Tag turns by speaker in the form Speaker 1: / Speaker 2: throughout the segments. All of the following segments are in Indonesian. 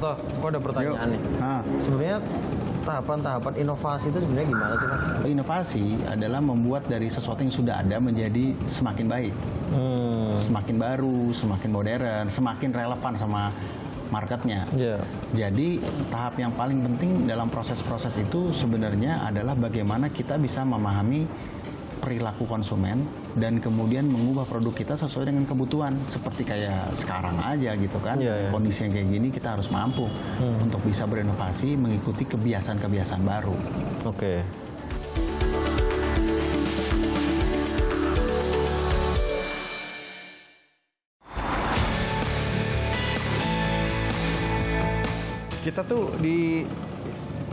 Speaker 1: Tirto, aku ada pertanyaan nih. Sebenarnya tahapan-tahapan inovasi itu sebenarnya gimana sih, Mas?
Speaker 2: Inovasi adalah membuat dari sesuatu yang sudah ada menjadi semakin baik, semakin baru, semakin modern, semakin relevan sama marketnya. Jadi tahap yang paling penting dalam proses-proses itu sebenarnya adalah bagaimana kita bisa memahami perilaku konsumen dan kemudian mengubah produk kita sesuai dengan kebutuhan. Seperti kayak sekarang aja gitu kan, kondisi yang kayak gini kita harus mampu untuk bisa berinovasi mengikuti kebiasaan-kebiasaan baru.
Speaker 1: Oke.
Speaker 3: Kita tuh di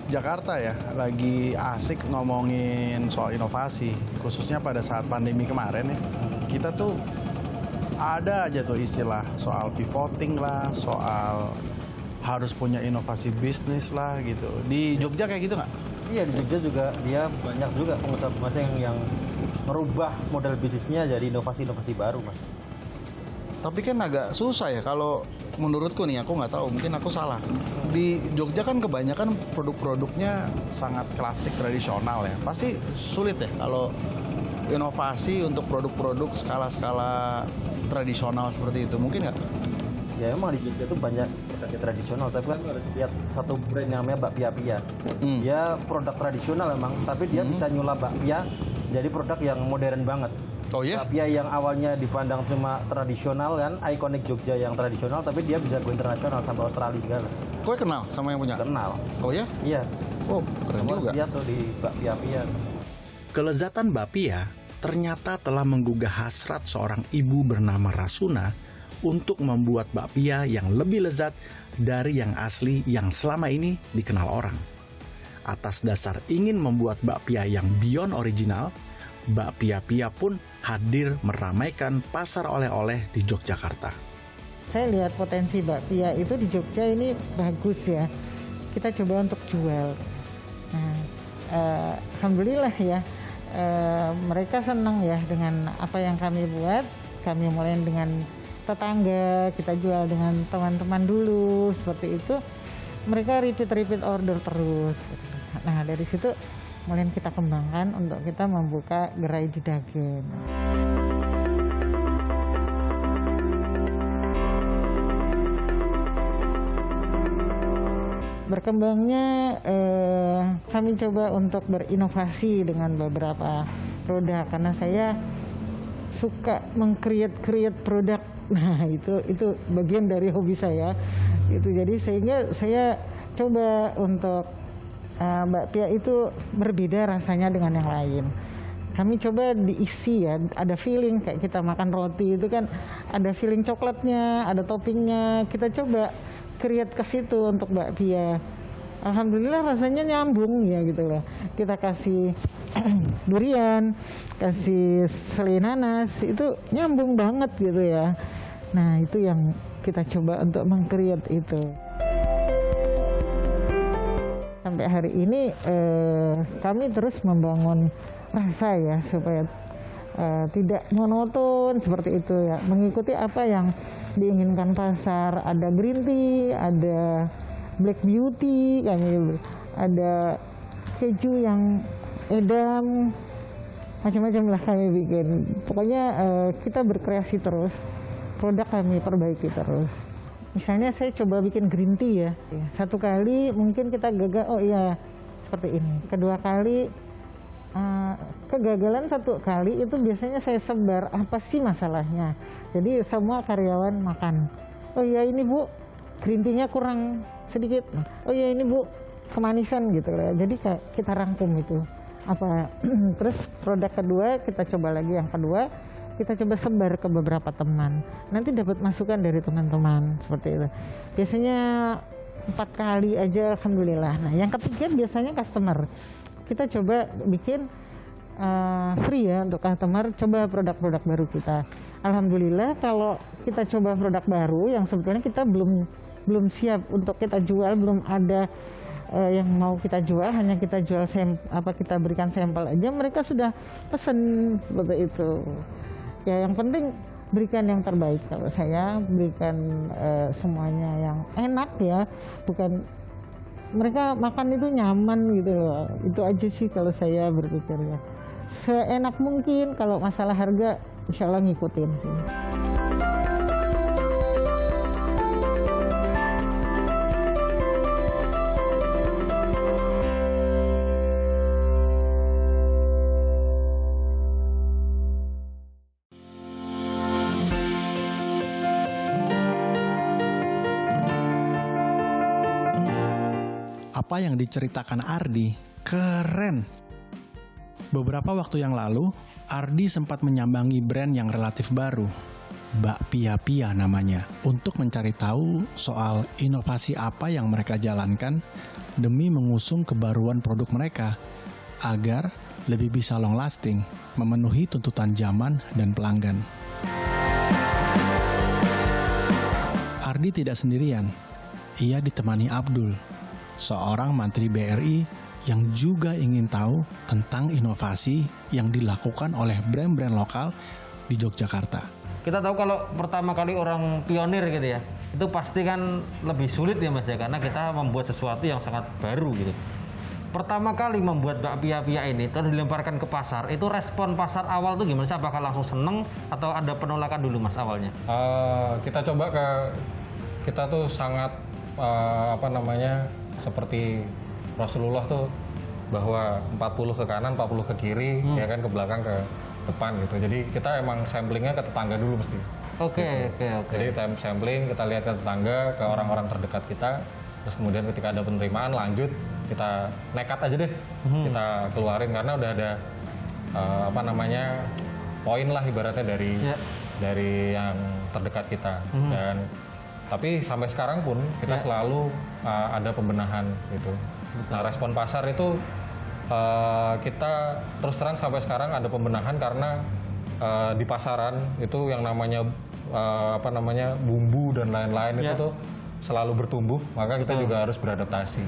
Speaker 3: Jakarta ya, lagi asik ngomongin soal inovasi, khususnya pada saat pandemi kemarin ya. Kita tuh ada aja tuh istilah soal pivoting lah, soal harus punya inovasi bisnis lah gitu. Di Jogja kayak gitu nggak?
Speaker 1: Iya, di Jogja juga dia banyak juga pengusaha-pengusaha yang merubah model bisnisnya jadi inovasi-inovasi baru, Mas.
Speaker 3: Tapi kan agak susah ya kalau menurutku nih, aku nggak tahu, mungkin aku salah. Di Jogja kan kebanyakan produk-produknya sangat klasik tradisional ya. Pasti sulit ya kalau inovasi untuk produk-produk skala-skala tradisional seperti itu. Mungkin nggak?
Speaker 1: Ya emang di Jogja tuh banyak produk tradisional, tapi kan harus lihat satu brand yang namanya bakpia Pia. Dia produk tradisional emang, tapi dia bisa nyulap bakpia jadi produk yang modern banget.
Speaker 3: Oh iya?
Speaker 1: Bakpia yang awalnya dipandang cuma tradisional kan, ikonik Jogja yang tradisional, tapi dia bisa go internasional sampai Australia segala.
Speaker 3: Kowe kenal sama yang punya?
Speaker 1: Kenal.
Speaker 3: Oh ya?
Speaker 1: Iya.
Speaker 3: Oh, keren juga.
Speaker 1: Dia tuh di bakpia Pia.
Speaker 4: Kelezatan bakpia ternyata telah menggugah hasrat seorang ibu bernama Rasuna untuk membuat bakpia yang lebih lezat dari yang asli yang selama ini dikenal orang. Atas dasar ingin membuat bakpia yang beyond original, Bakpia Pia pun hadir meramaikan pasar oleh-oleh di Yogyakarta.
Speaker 5: Saya lihat potensi bakpia itu di Jogja ini bagus ya. Kita coba untuk jual. Nah, alhamdulillah ya, mereka senang ya dengan apa yang kami buat. Kami mulai dengan tetangga, kita jual dengan teman-teman dulu, seperti itu. Mereka repeat order terus. Nah, dari situ mulai kita kembangkan untuk kita membuka gerai di Dagen. Berkembangnya kami coba untuk berinovasi dengan beberapa produk karena saya suka meng-create produk. Nah, itu bagian dari hobi saya. Itu jadi sehingga saya coba untuk bakpia itu berbeda rasanya dengan yang lain. Kami coba diisi ya, ada feeling kayak kita makan roti itu kan ada feeling coklatnya, ada toppingnya. Kita coba create ke situ untuk bakpia. Alhamdulillah rasanya nyambung ya gitu loh. Kita kasih durian, kasih selai nanas, itu nyambung banget gitu ya. Nah, itu yang kita coba untuk meng-create itu. Sampai hari ini kami terus membangun rasa ya supaya tidak monoton seperti itu ya, mengikuti apa yang diinginkan pasar. Ada green tea, ada black beauty, ada keju yang edam, macam-macam lah kami bikin. Pokoknya kita berkreasi terus, produk kami perbaiki terus. Misalnya saya coba bikin green tea ya. Satu kali mungkin kita gagal, oh iya seperti ini. Kedua kali, kegagalan satu kali itu biasanya saya sebar, apa sih masalahnya. Jadi semua karyawan makan. Oh iya ini Bu, green tea-nya kurang sedikit. Oh iya ini Bu, kemanisan gitu lah. Jadi kita rangkum itu. Terus produk kedua kita coba lagi yang kedua. Kita coba sebar ke beberapa teman. Nanti dapat masukan dari teman-teman seperti itu. Biasanya 4 kali aja alhamdulillah. Nah, yang ketiga biasanya customer. Kita coba bikin free ya untuk customer, coba produk-produk baru kita. Alhamdulillah kalau kita coba produk baru yang sebetulnya kita belum siap untuk kita jual, belum ada yang mau kita jual, hanya kita jual kita berikan sampel aja, mereka sudah pesen seperti itu. Ya yang penting berikan yang terbaik. Kalau saya berikan semuanya yang enak ya, bukan mereka makan itu nyaman gitu loh. Itu aja sih kalau saya berpikirnya. Seenak mungkin, kalau masalah harga insya Allah ngikutin sih.
Speaker 4: Apa yang diceritakan Ardi keren. Beberapa waktu yang lalu, Ardi sempat menyambangi brand yang relatif baru, Bakpia Pia namanya, untuk mencari tahu soal inovasi apa yang mereka jalankan demi mengusung kebaruan produk mereka agar lebih bisa long lasting, memenuhi tuntutan zaman dan pelanggan. Ardi tidak sendirian, ia ditemani Abdul, seorang mantri BRI yang juga ingin tahu tentang inovasi yang dilakukan oleh brand-brand lokal di Yogyakarta.
Speaker 1: Kita tahu kalau pertama kali orang pionir gitu ya, itu pasti kan lebih sulit ya Mas ya, karena kita membuat sesuatu yang sangat baru gitu. Pertama kali membuat bakpia pia ini terus dilemparkan ke pasar, itu respon pasar awal tuh gimana sih? Apakah langsung seneng atau ada penolakan dulu Mas awalnya?
Speaker 6: Kita coba kita tuh sangat seperti Rasulullah tuh bahwa 40 ke kanan, 40 ke kiri, ya kan, ke belakang, ke depan gitu. Jadi kita emang samplingnya ke tetangga dulu mesti. Oke. Jadi sampling, kita lihat ke tetangga, ke orang-orang terdekat kita. Terus kemudian ketika ada penerimaan lanjut, kita nekat aja deh, kita keluarin karena udah ada poin lah ibaratnya dari yang terdekat kita. Dan tapi sampai sekarang pun kita selalu ada pembenahan gitu. Nah, respon pasar itu kita terus terang sampai sekarang ada pembenahan karena di pasaran itu yang namanya bumbu dan lain-lain itu tuh selalu bertumbuh, maka kita juga harus beradaptasi.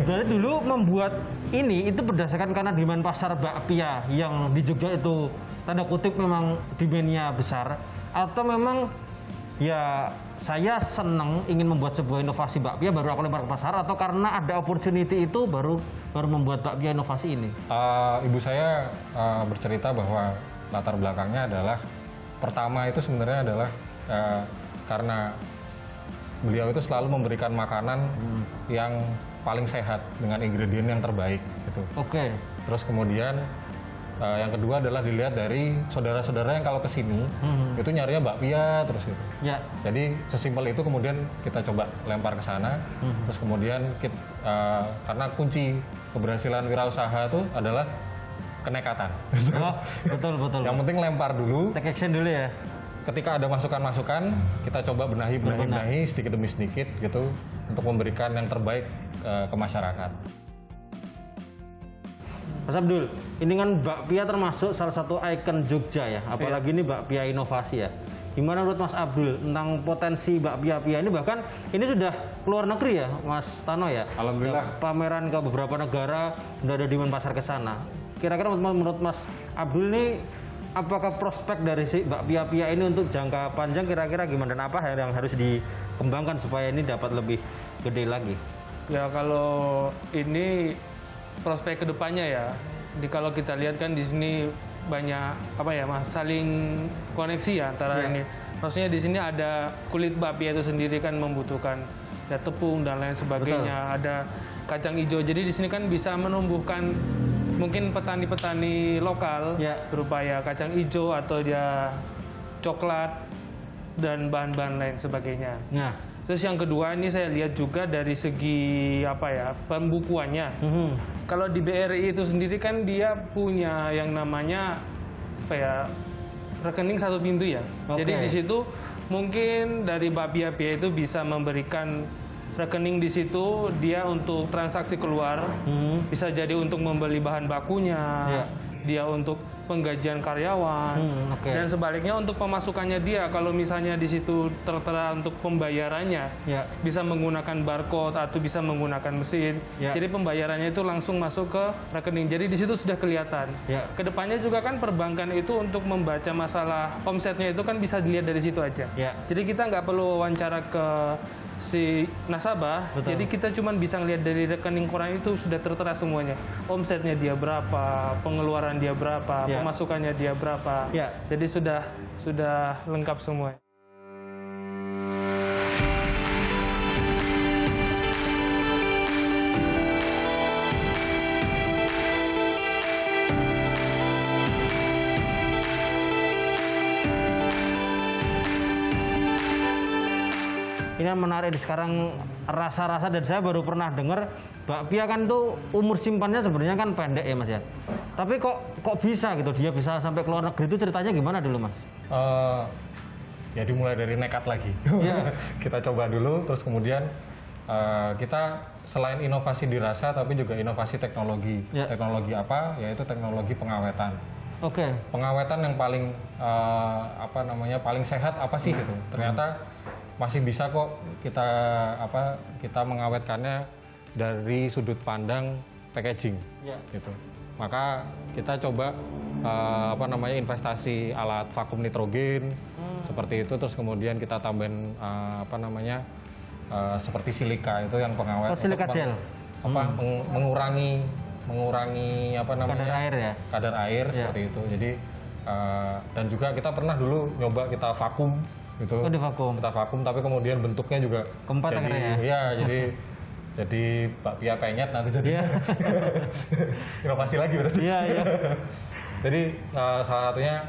Speaker 1: Jadi dulu membuat ini itu berdasarkan karena demand pasar bakpia yang di Jogja itu tanda kutip memang demand-nya besar, atau memang ya saya senang ingin membuat sebuah inovasi bakpia baru aku lempar ke pasar, atau karena ada opportunity itu baru membuat bakpia inovasi ini?
Speaker 6: Ibu saya bercerita bahwa latar belakangnya adalah pertama itu sebenarnya adalah karena beliau itu selalu memberikan makanan yang paling sehat dengan ingredient yang terbaik gitu.
Speaker 1: Oke.
Speaker 6: Terus kemudian yang kedua adalah dilihat dari saudara-saudara yang kalau kesini itu nyarinya bakpia terus gitu.
Speaker 1: Ya.
Speaker 6: Jadi sesimpel itu kemudian kita coba lempar ke sana. Terus kemudian karena kunci keberhasilan wirausaha itu adalah kenekatan.
Speaker 1: Oh, betul.
Speaker 6: Yang penting lempar dulu.
Speaker 1: Take action dulu ya.
Speaker 6: Ketika ada masukan-masukan, kita coba benahi sedikit demi sedikit gitu untuk memberikan yang terbaik ke masyarakat.
Speaker 1: Mas Abdul, ini kan bakpia termasuk salah satu ikon Jogja ya, apalagi ini bakpia inovasi ya. Gimana menurut Mas Abdul tentang potensi bakpia pia ini, bahkan ini sudah keluar negeri ya Mas Tano ya?
Speaker 6: Alhamdulillah.
Speaker 1: Pameran ke beberapa negara, sudah ada demand pasar ke sana. Kira-kira menurut Mas Abdul ini apakah prospek dari si bakpia pia ini untuk jangka panjang kira-kira gimana, dan apa yang harus dikembangkan supaya ini dapat lebih gede lagi?
Speaker 7: Ya kalau ini prospek kedepannya ya, kalau kita lihat kan di sini banyak saling koneksi ya antara ini. Maksudnya di sini ada kulit bakpia itu sendiri kan membutuhkan ya tepung dan lain sebagainya. Betul. Ada kacang hijau. Jadi di sini kan bisa menumbuhkan mungkin petani-petani lokal berupa ya kacang hijau atau dia coklat dan bahan-bahan lain sebagainya. Nah, terus yang kedua ini saya lihat juga dari segi pembukuannya. Kalau di BRI itu sendiri kan dia punya yang namanya rekening satu pintu ya. Jadi di situ mungkin dari bakpia pia itu bisa memberikan rekening di situ dia untuk transaksi keluar, bisa jadi untuk membeli bahan bakunya, dia untuk penggajian karyawan, dan sebaliknya untuk pemasukannya dia. Kalau misalnya di situ tertera untuk pembayarannya, bisa menggunakan barcode atau bisa menggunakan mesin. Jadi pembayarannya itu langsung masuk ke rekening. Jadi di situ sudah kelihatan. Kedepannya juga kan perbankan itu untuk membaca masalah omsetnya itu kan bisa dilihat dari situ aja. Jadi kita nggak perlu wawancara ke si nasabah, jadi kita cuma bisa ngelihat dari rekening koran itu sudah tertera semuanya. Omsetnya dia berapa, pengeluaran dia berapa, pemasukannya dia berapa. Jadi sudah lengkap semua.
Speaker 1: Ini yang menarik sekarang rasa-rasa, dan saya baru pernah dengar bakpia kan tuh umur simpannya sebenarnya kan pendek ya Mas ya. Tapi kok bisa gitu dia bisa sampai ke luar negeri, itu ceritanya gimana dulu Mas?
Speaker 6: Ya dimulai dari nekat lagi. Kita coba dulu, terus kemudian kita selain inovasi di rasa tapi juga inovasi teknologi. Teknologi apa? Yaitu teknologi pengawetan. Pengawetan yang paling paling sehat apa sih gitu. Ternyata masih bisa kok kita mengawetkannya dari sudut pandang packaging gitu. Maka kita coba investasi alat vakum nitrogen seperti itu, terus kemudian kita tambahin seperti silika itu yang pengawet
Speaker 1: silika gel
Speaker 6: mengurangi kadar
Speaker 1: air ya,
Speaker 6: kadar air seperti itu. Jadi dan juga kita pernah dulu nyoba kita vakum gitu. Kita vakum tapi kemudian bentuknya juga
Speaker 1: keempat akhirnya
Speaker 6: jadi bakpia penyet nanti jadi inovasi lagi berarti. Jadi salah satunya,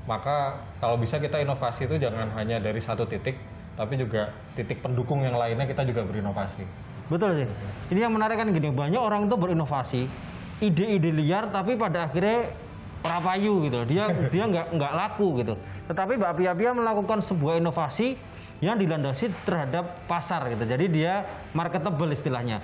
Speaker 6: maka kalau bisa kita inovasi itu jangan hanya dari satu titik, tapi juga titik pendukung yang lainnya kita juga berinovasi.
Speaker 1: Betul sih. Ini yang menarik kan gini, banyak orang itu berinovasi, ide-ide liar tapi pada akhirnya prapayu gitu. Dia nggak laku gitu. Tetapi bakpia melakukan sebuah inovasi yang dilandasi terhadap pasar gitu. Jadi dia marketable istilahnya.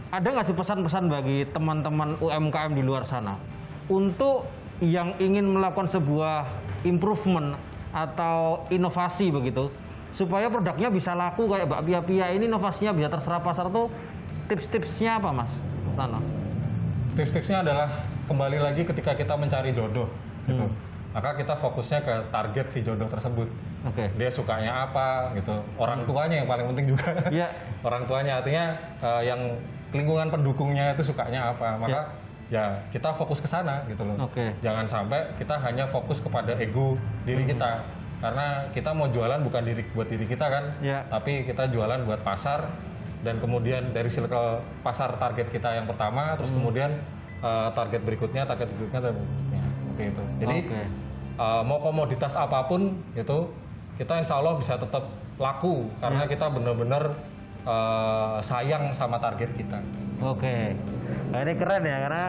Speaker 1: Ada nggak sih pesan-pesan bagi teman-teman UMKM di luar sana untuk yang ingin melakukan sebuah improvement atau inovasi begitu, supaya produknya bisa laku kayak bakpia ini, inovasinya bisa terserap pasar tuh, tips-tipsnya apa Mas Sana?
Speaker 6: Tips-tipsnya adalah kembali lagi ketika kita mencari jodoh gitu. Maka kita fokusnya ke target si jodoh tersebut. Dia sukanya apa gitu. Orang tuanya yang paling penting juga. Orang tuanya artinya yang lingkungan pendukungnya itu sukanya apa. Maka ya kita fokus ke sana gitu loh. Jangan sampai kita hanya fokus kepada ego diri kita. Karena kita mau jualan bukan buat diri kita kan, tapi kita jualan buat pasar, dan kemudian dari circle pasar target kita yang pertama, terus kemudian target berikutnya, seperti itu. Jadi mau komoditas apapun itu, kita insya Allah bisa tetap laku karena kita benar-benar sayang sama target kita.
Speaker 1: Nah, ini keren ya, karena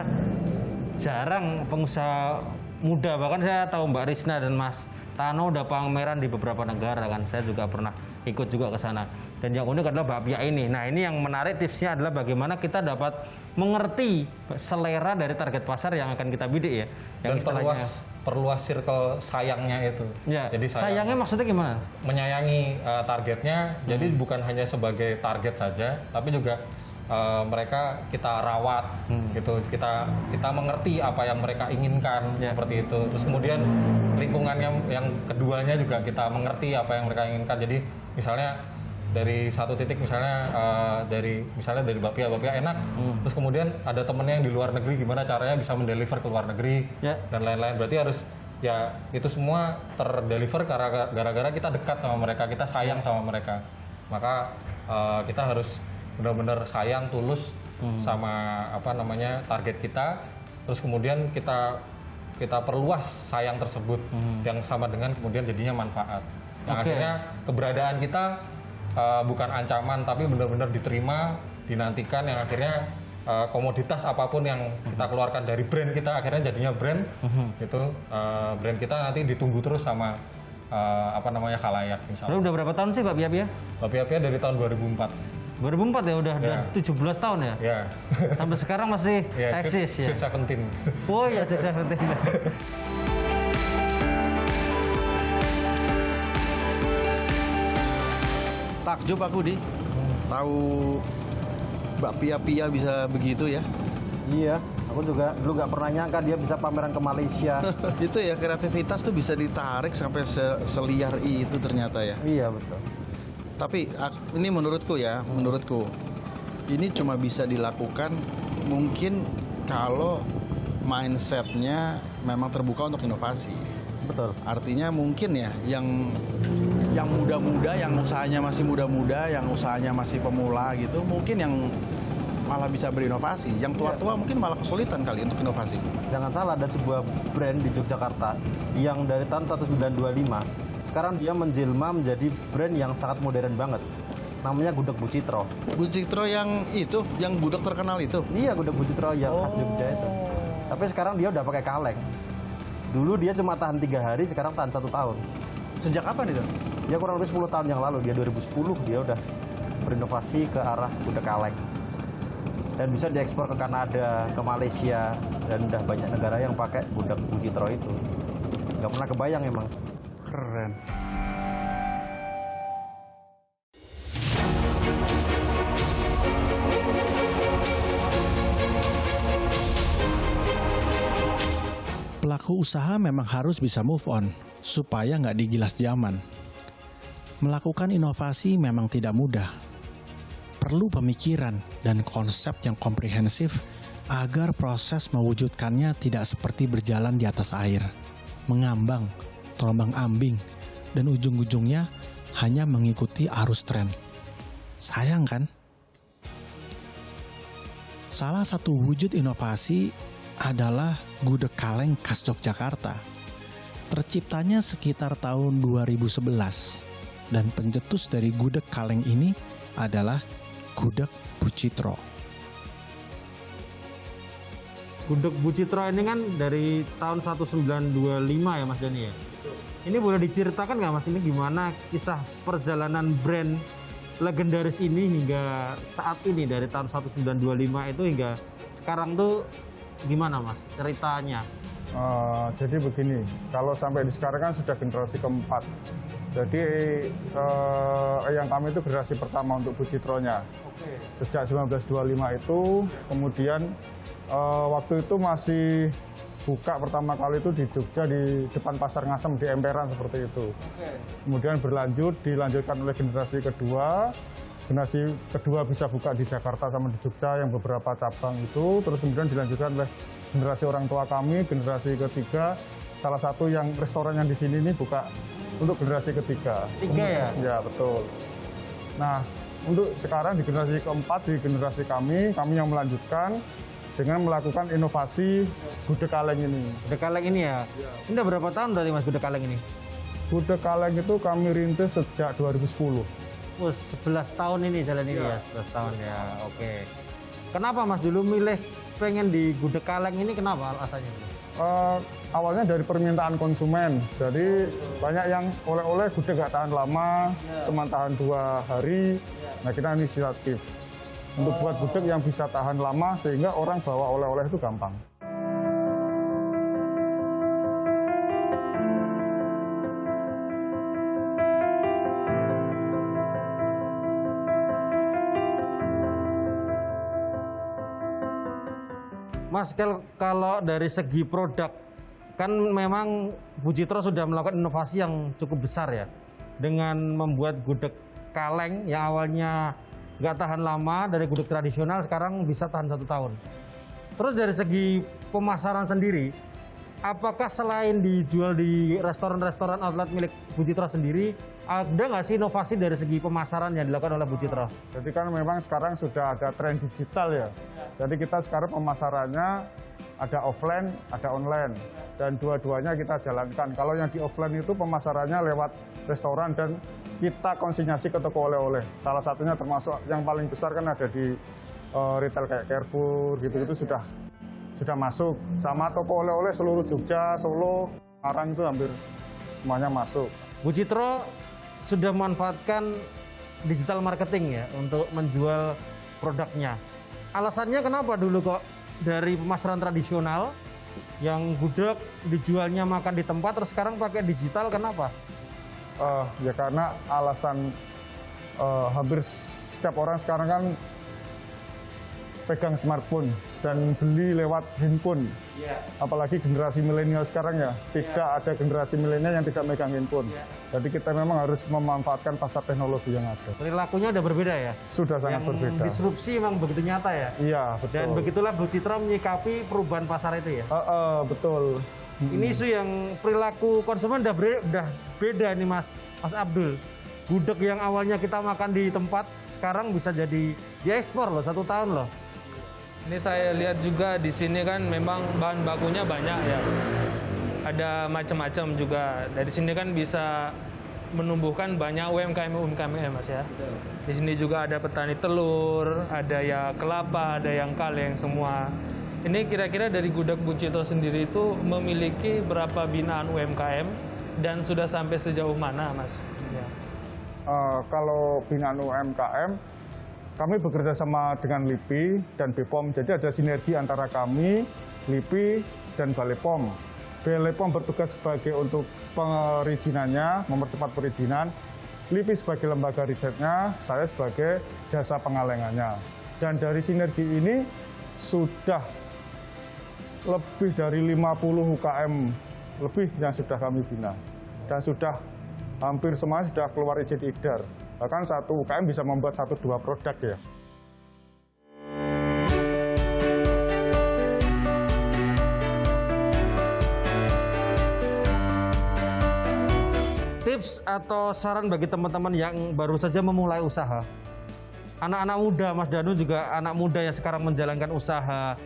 Speaker 1: jarang pengusaha muda, bahkan saya tahu Mbak Risna dan Mas Tano udah pameran di beberapa negara kan, saya juga pernah ikut juga ke sana. Dan yang unik adalah bakpia ini. Nah, ini yang menarik, tipsnya adalah bagaimana kita dapat mengerti selera dari target pasar yang akan kita bidik ya.
Speaker 6: Dan perluas circle sayangnya itu.
Speaker 1: Jadi sayangnya maksudnya gimana?
Speaker 6: Menyayangi targetnya. Jadi bukan hanya sebagai target saja, tapi juga mereka kita rawat gitu, kita mengerti apa yang mereka inginkan seperti itu. Terus kemudian lingkungannya yang keduanya juga kita mengerti apa yang mereka inginkan. Jadi misalnya dari satu titik, misalnya dari bakpia enak, terus kemudian ada temennya yang di luar negeri, gimana caranya bisa mendeliver ke luar negeri dan lain-lain. Berarti harus itu semua terdeliver gara-gara kita dekat sama mereka, kita sayang sama mereka. Maka kita harus benar-benar sayang tulus sama target kita, terus kemudian kita perluas sayang tersebut yang sama dengan kemudian jadinya manfaat. Yang akhirnya keberadaan kita bukan ancaman tapi benar-benar diterima, dinantikan, yang akhirnya komoditas apapun yang kita keluarkan dari brand kita akhirnya jadinya brand gitu. Brand kita nanti ditunggu terus sama khalayak.
Speaker 1: Lalu udah berapa tahun sih bakpia?
Speaker 6: Bakpia dari tahun 2004.
Speaker 1: 2004 ya udah 17 tahun ya?
Speaker 6: Ya.
Speaker 1: Sampai sekarang masih eksis ya?
Speaker 6: Sweet 17.
Speaker 1: Oh iya, Sweet 17.
Speaker 3: Takjub aku tahu bakpia Pia bisa begitu ya.
Speaker 8: Iya, aku juga dulu nggak pernah nyangka dia bisa pameran ke Malaysia.
Speaker 3: Itu ya, kreativitas tuh bisa ditarik sampai seliar itu ternyata ya.
Speaker 8: Iya, betul.
Speaker 3: Tapi ini menurutku ini cuma bisa dilakukan mungkin kalau mindsetnya memang terbuka untuk inovasi.
Speaker 8: Betul.
Speaker 3: Artinya mungkin ya yang muda-muda, yang usahanya masih muda-muda, yang usahanya masih pemula gitu, mungkin yang malah bisa berinovasi. Yang tua-tua mungkin malah kesulitan kali untuk inovasi.
Speaker 8: Jangan salah, ada sebuah brand di Yogyakarta yang dari tahun 1925 sekarang dia menjelma menjadi brand yang sangat modern banget. Namanya Gudeg Bu Citro.
Speaker 3: Bu Citro yang itu, yang gudeg terkenal itu?
Speaker 8: Iya, Gudeg Bu Citro yang khas Jogja itu. Tapi sekarang dia udah pakai kaleng. Dulu dia cuma tahan 3 hari, sekarang tahan 1 tahun.
Speaker 3: Sejak kapan itu?
Speaker 8: Ya kurang lebih 10 tahun yang lalu, dia 2010 dia udah berinovasi ke arah gudeg kaleng. Dan bisa diekspor ke Kanada, ke Malaysia, dan udah banyak negara yang pakai Gudeg Bu Citro itu. Gak pernah kebayang emang.
Speaker 3: Keren.
Speaker 4: Pelaku usaha memang harus bisa move on, supaya nggak digilas zaman. Melakukan inovasi memang tidak mudah. Perlu pemikiran dan konsep yang komprehensif agar proses mewujudkannya tidak seperti berjalan di atas air, mengambang, terombang-ambing, dan ujung-ujungnya hanya mengikuti arus tren. Sayang kan? Salah satu wujud inovasi adalah gudeg kaleng khas Yogyakarta. Terciptanya sekitar tahun 2011 dan pencetus dari gudeg kaleng ini adalah Gudeg Bu Citro.
Speaker 1: Gudeg Bu Citro ini kan dari tahun 1925 ya Mas Dani ya? Ini boleh diceritakan nggak Mas, ini gimana kisah perjalanan brand legendaris ini hingga saat ini dari tahun 1925 itu hingga sekarang tuh gimana Mas ceritanya?
Speaker 9: Jadi begini, kalau sampai di sekarang kan sudah generasi keempat. Jadi yang kami itu generasi pertama untuk Bu Citronya. Sejak 1925 itu, kemudian waktu itu masih buka pertama kali itu di Jogja di depan Pasar Ngasem di emperan seperti itu. Kemudian dilanjutkan oleh generasi kedua. Generasi kedua bisa buka di Jakarta sama di Jogja yang beberapa cabang itu. Terus kemudian dilanjutkan oleh generasi orang tua kami, generasi ketiga. Salah satu yang restoran yang di sini ini buka untuk generasi ketiga.
Speaker 1: Tiga ya?
Speaker 9: Ya, betul. Nah, untuk sekarang di generasi keempat, di generasi kami yang melanjutkan dengan melakukan inovasi gudeg kaleng ini.
Speaker 1: Gudeg kaleng ini ya? Ini udah berapa tahun dari Mas gudeg kaleng ini?
Speaker 9: Gudeg kaleng itu kami rintis sejak 2010.
Speaker 1: Oh, 11 tahun ini jalan ini ya? 11 tahun ya, oke. Kenapa Mas dulu milih pengen di gudeg kaleng ini, kenapa alasannya?
Speaker 9: Awalnya dari permintaan konsumen. Jadi banyak yang oleh-oleh gudeg gak tahan lama, cuma tahan 2 hari. Nah, kita inisiatif untuk buat gudeg yang bisa tahan lama sehingga orang bawa oleh-oleh itu gampang.
Speaker 1: Mas, kalau dari segi produk, kan memang Bu Citro sudah melakukan inovasi yang cukup besar ya. Dengan membuat gudeg kaleng yang awalnya nggak tahan lama, dari gudeg tradisional sekarang bisa tahan 1 tahun. Terus dari segi pemasaran sendiri, apakah selain dijual di restoran-restoran outlet milik Bu Citro sendiri, ada nggak sih inovasi dari segi pemasaran yang dilakukan oleh Bu Citro?
Speaker 9: Jadi kan memang sekarang sudah ada tren digital ya. Jadi kita sekarang pemasarannya ada offline, ada online. Dan dua-duanya kita jalankan. Kalau yang di offline itu pemasarannya lewat restoran dan kita konsinyasi ke toko oleh-oleh. Salah satunya termasuk yang paling besar kan ada di retail kayak Carrefour gitu-gitu sudah masuk. Sama toko oleh-oleh seluruh Jogja, Solo, Semarang itu hampir semuanya masuk.
Speaker 1: Bu Citro sudah memanfaatkan digital marketing ya untuk menjual produknya. Alasannya kenapa dulu kok dari pemasaran tradisional yang gudeg dijualnya makan di tempat, terus sekarang pakai digital, kenapa?
Speaker 9: Ya karena alasan hampir setiap orang sekarang kan pegang smartphone dan beli lewat handphone. Apalagi generasi milenial sekarang ya, tidak ada generasi milenial yang tidak megang handphone. Jadi kita memang harus memanfaatkan pasar teknologi yang ada.
Speaker 1: Perilakunya udah berbeda ya?
Speaker 9: Sudah sangat berbeda.
Speaker 1: Disrupsi memang begitu nyata ya?
Speaker 9: Iya, betul.
Speaker 1: Dan begitulah Bu Citra menyikapi perubahan pasar itu ya?
Speaker 9: Betul.
Speaker 1: Ini isu yang perilaku konsumen udah beda nih Mas Abdul. Gudeg yang awalnya kita makan di tempat, sekarang bisa jadi diekspor loh, 1 tahun loh.
Speaker 7: Ini saya lihat juga di sini kan memang bahan bakunya banyak ya. Ada macam-macam juga. Dari sini kan bisa menumbuhkan banyak UMKM Mas ya. Di sini juga ada petani telur, ada ya kelapa, ada yang kaleng semua. Ini kira-kira dari Gudeg Bu Citra sendiri itu memiliki berapa binaan UMKM dan sudah sampai sejauh mana Mas? Ya.
Speaker 9: Kalau binaan UMKM, kami bekerja sama dengan LIPI dan BPOM, jadi ada sinergi antara kami, LIPI, dan Balai POM. Balai POM bertugas sebagai untuk perizinannya, mempercepat perizinan. LIPI sebagai lembaga risetnya, saya sebagai jasa pengalengannya. Dan dari sinergi ini sudah lebih dari 50 UKM lebih yang sudah kami bina. Dan sudah hampir semua sudah keluar izin edar. Bahkan satu UKM bisa membuat 1-2 produk ya.
Speaker 1: Tips atau saran bagi teman-teman yang baru saja memulai usaha. Anak-anak muda, Mas Danu juga anak muda yang sekarang menjalankan usaha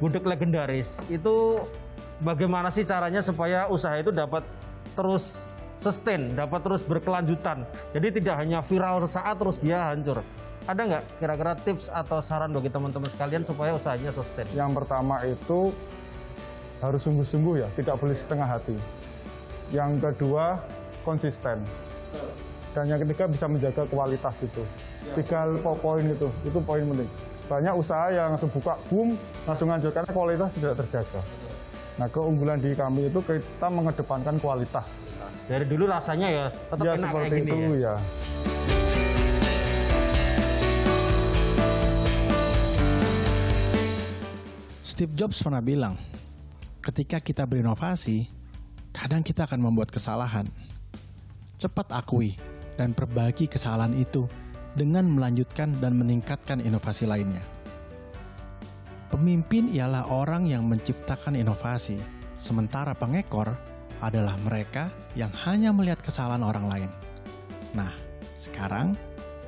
Speaker 1: gudeg legendaris. Itu bagaimana sih caranya supaya usaha itu dapat terus sustain, dapat terus berkelanjutan. Jadi tidak hanya viral sesaat terus dia hancur. Ada nggak kira-kira tips atau saran bagi teman-teman sekalian supaya usahanya sustain?
Speaker 9: Yang pertama itu harus sungguh-sungguh ya, tidak boleh setengah hati. Yang kedua konsisten. Dan yang ketiga bisa menjaga kualitas itu. 3 poin itu poin penting. Banyak usaha yang sebuka boom langsung hancur karena kualitas tidak terjaga. Nah, keunggulan di kami itu kita mengedepankan kualitas.
Speaker 1: Dari dulu rasanya ya tetap
Speaker 9: Ya
Speaker 1: enak
Speaker 9: seperti
Speaker 1: kayak gini
Speaker 9: itu ya.
Speaker 4: Steve Jobs pernah bilang, ketika kita berinovasi, kadang kita akan membuat kesalahan. Cepat akui dan perbaiki kesalahan itu dengan melanjutkan dan meningkatkan inovasi lainnya. Pemimpin ialah orang yang menciptakan inovasi, sementara pengekor adalah mereka yang hanya melihat kesalahan orang lain. Nah, sekarang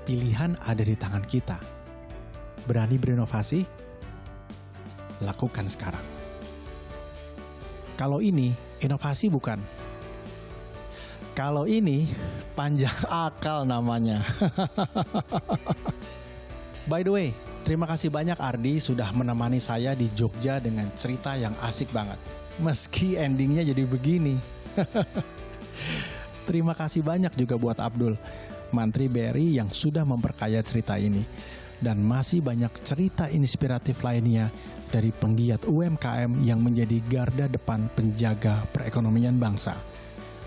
Speaker 4: pilihan ada di tangan kita. Berani berinovasi? Lakukan sekarang. Kalau ini inovasi bukan. Kalau ini panjang akal namanya. By the way, terima kasih banyak Ardi sudah menemani saya di Jogja dengan cerita yang asik banget. Meski endingnya jadi begini. Terima kasih banyak juga buat Abdul, Mantri BRI yang sudah memperkaya cerita ini. Dan masih banyak cerita inspiratif lainnya dari penggiat UMKM yang menjadi garda depan penjaga perekonomian bangsa.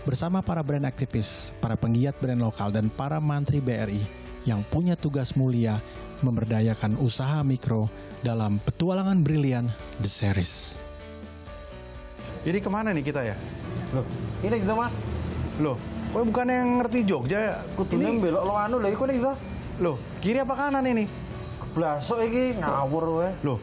Speaker 4: Bersama para brand aktivis, para penggiat brand lokal, dan para Mantri BRI yang punya tugas mulia memberdayakan usaha mikro dalam petualangan brilian The Series.
Speaker 3: Jadi kemana nih kita ya?
Speaker 8: Loh, ini gitu Mas.
Speaker 3: Loh, kok bukan yang ngerti Jogja ya?
Speaker 8: Kudune belok lo anu lho iku nek gitu.
Speaker 3: Loh, kiri apa kanan ini?
Speaker 8: Blasok iki ngawur kowe.
Speaker 3: Loh,